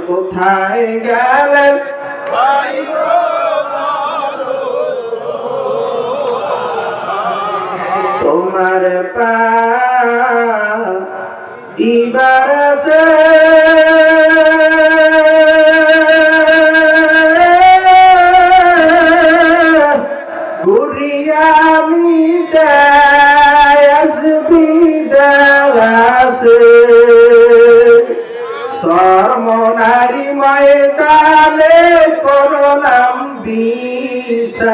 কোথায় গেলেন তোমার পাইবার আছে ঘুরিয়া আসবি সর্বনারী ময়দানে করলাম বিছানা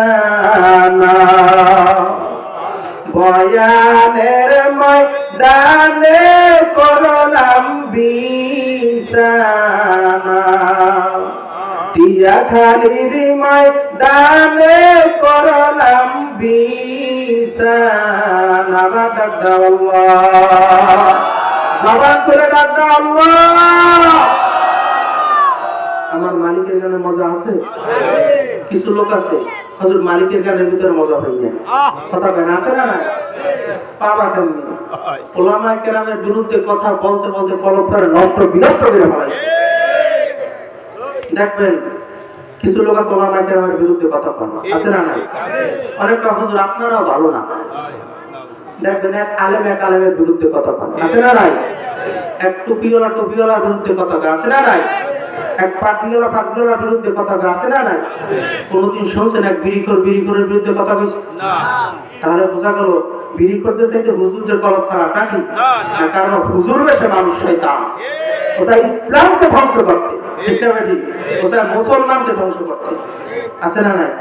বয়ানের ময়দানে করলাম বিছানা টিয়াখালীর ময়দানে করলাম বিছানা ডাক দাও আল্লাহ জবান করে ডাক দাও আল্লাহ। আমার মালিকের গানে মজা আছে? কিছু লোক আছে হুজুর মালিকের গানের ভিতরে মজা পাই না, কথা কেন আছে না? পাবা কেমনি? ওলামায়ে কেরামের বিরুদ্ধে কথা বলতে বলতে কলমটারে নষ্ট বিনষ্ট করে ফেলে। দেখবেন কিছু লোক আছে ওলামায়ে কেরামের বিরুদ্ধে কথা বলে, আছে না? নাই অনেকটা হুজুর আপনারাও ভালো না। দেখবেন এক আলেমের বিরুদ্ধে কথা বলে, আছে না? নাই এক টুপিওয়ালার বিরুদ্ধে কথা আছে না? নাই এক পাটিওয়ালার বিরুদ্ধে কথা আছে না? নাই কোনদিন শুনছেন এক বিড়িখোরের বিরুদ্ধে কথা কইছে? না। তাহলে বোঝা গেল বিড়ি করতে চাইতে হুজুরদের কলম খারাপ নাকি? না, কারণ হুজুর বেশে মানুষ শয়তান, ওটা ইসলামকে ধ্বংস করতে, ঠিক না? ঠিক ওটা মুসলমানকে ধ্বংস করতে, আছে না? নাই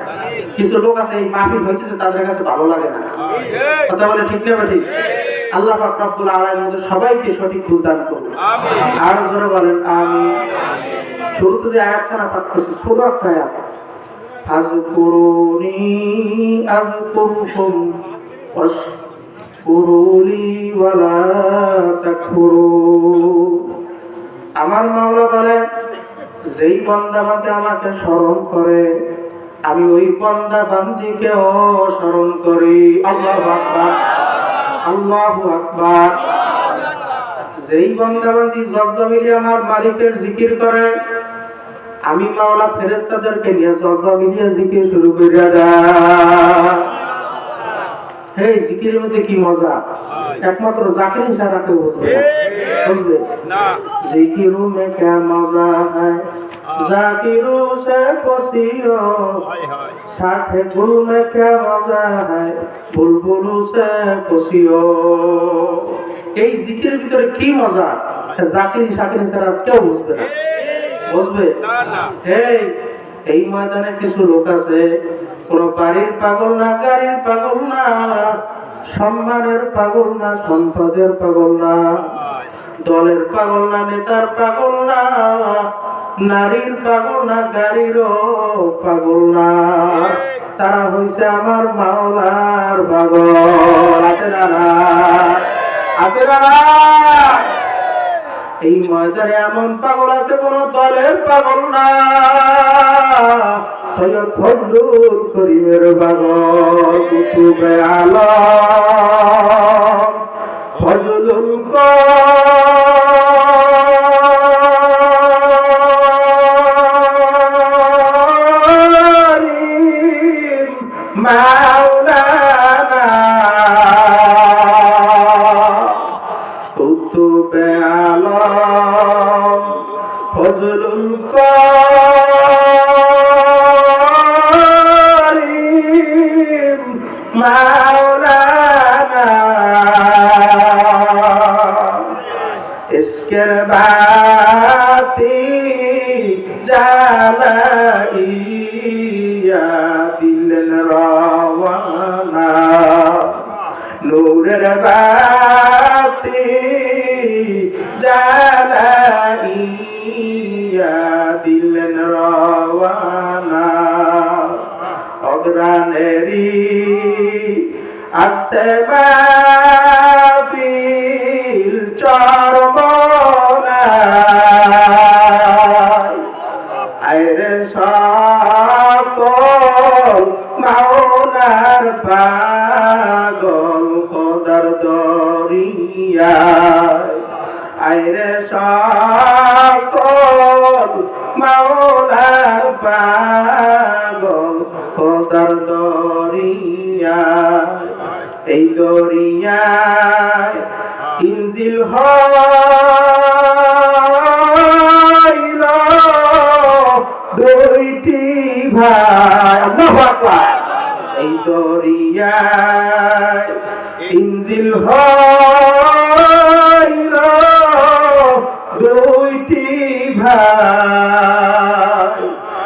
কিছু লোক আছে এই মাহফিল হইতেছে তাদের কাছে ভালো লাগে না, কথা বলে ঠিক না? ঠিক। আল্লাহ পাক রব্বুল আলামিন আমাদের সবাইকে সঠিক বুঝ দান করুন, আমিন। আর জোরে বলেন আমিন। শুরুতে যে আয়াতখানা পাঠ করছি ছোট একটা আয়াত, আযকুরুনি আযকুরকুম ওয়াশকুরুলি ওয়ালা তাকফুরুন। আমার মাওলা বলে যেই বান্দা বান্দী আমাকে স্মরণ করে আমি ওই বান্দা বান্দীকেও স্মরণ করি। আল্লাহু আকবার, আল্লাহু আকবার। যেই বান্দা বান্দী জজবা মিলিয়ে আমার মালিকের জিকির করে আমি মাওলা ফেরেশতাদেরকে নিয়ে জজবা মিলিয়ে জিকির শুরু করে দেয়। এই জিকিরের মধ্যে কি মজা, একমাত্র জাকিরিন ছাড়া কেউ বুঝবে না। জিকিরু মে ক্যা মজা হ্যায় জাকিরু সে পসিও, সাথে গুল মে ক্যা মজা হ্যায় বুলবুলু সে পসিও। এই জিকিরের ভিতরে কি মজা জাকিরিন শাকিরিন ছাড়া কেউ বুঝবে না, বুঝবে না। এই ময়দানে কিছু লোক আছে কোন বাড়ির পাগল না, গাড়ির পাগল না, সম্মানের পাগল না, সম্পদের পাগল না, দলের পাগল না, নেতার পাগল না, নারীর পাগল না, গাড়িরও পাগল না, তারা হইছে আমার মাওলার পাগল। আছে না? আছে না? এই ময়দানে এমন পাগল আছে কোন দলের পাগল না, সৈয়দ ফজলুল করিমের পাগল, কুতুবে আলম ফজলুল করিম মাওলানা কুতুবে আলম ফজলুল করিম মাওলানা ইসকের বাতি জ্বালাইয়া দিলেন রওয়ানা, নূরের বাতি জ্বালাইয়া দিলেন রওয়ানা, অগ্রাণেরি আসে মাহফিল চরমনায়, আইরে সকল মাওলার পাগল খোদার দরিয়ায়, আইরে সকল মাওলার পাগল খোদার দরিয়ায়, এই দরিয়ায় ইনজিল হইল দুইটি ভাই, আল্লাহু আকবার। এই দরিয়ায় ইনজিল হইল দুইটি ভাই,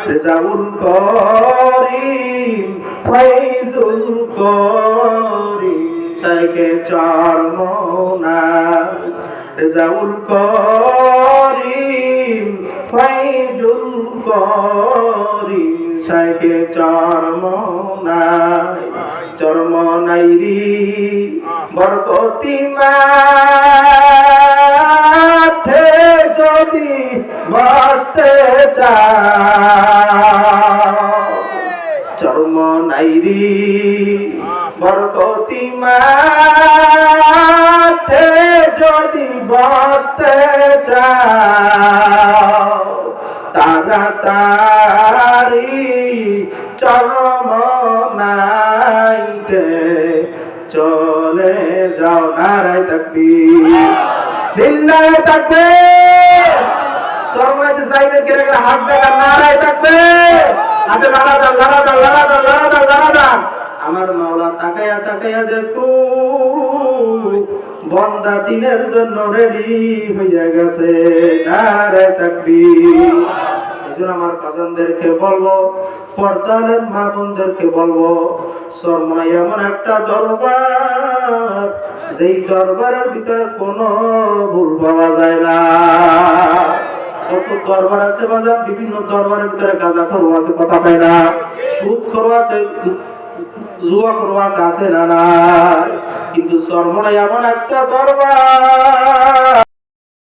রেজাউল করিম ফয়জুল করিম শাইখে চরমোনাই, রেজাউল করিম ফয়জুল করিম শাইখে চরমোনাই, চরমোনাইরি বরকতি মাঠে যদি বসতে চাও, চরমোনাইরি বরকতি মাঠে যদি বসতে চাও, তাড়াতাড়ি চরমোনাইতে চলে যাও। নারায়ে তাকবীর, লিল্লাহি তাকবীর। চরমোনাইতে যাইবেন কে রে? হাত জায়গা। নারায়ে তাকবীর। হাতে লাড়া দাও, লাড়া দাও, লাড়া দাও, লাড়া দাও, লাড়া দাও। আমার মাওলা তাকায়া তাকায়া দেখো বন্দা দিনের জন্য রেডি হয়ে গেছে। নারায়ে তাকবীর। এজন্য আমার কাজানদেরকে বলবো, পর্দার মা বোনদেরকে বলবো, শর্মায় এমন একটা দরবার, যেই দরবারের ভিতরে কোনো ভুল পাওয়া যায় না। কত দরবার আছে বাজার, বিভিন্ন দরবারের ভিতরে গাঁজা খরচ আছে, কথা পায় না, সুদ খরচ আছে, জুয়া খরচ আছে না, কিন্তু শর্মায় এমন একটা দরবার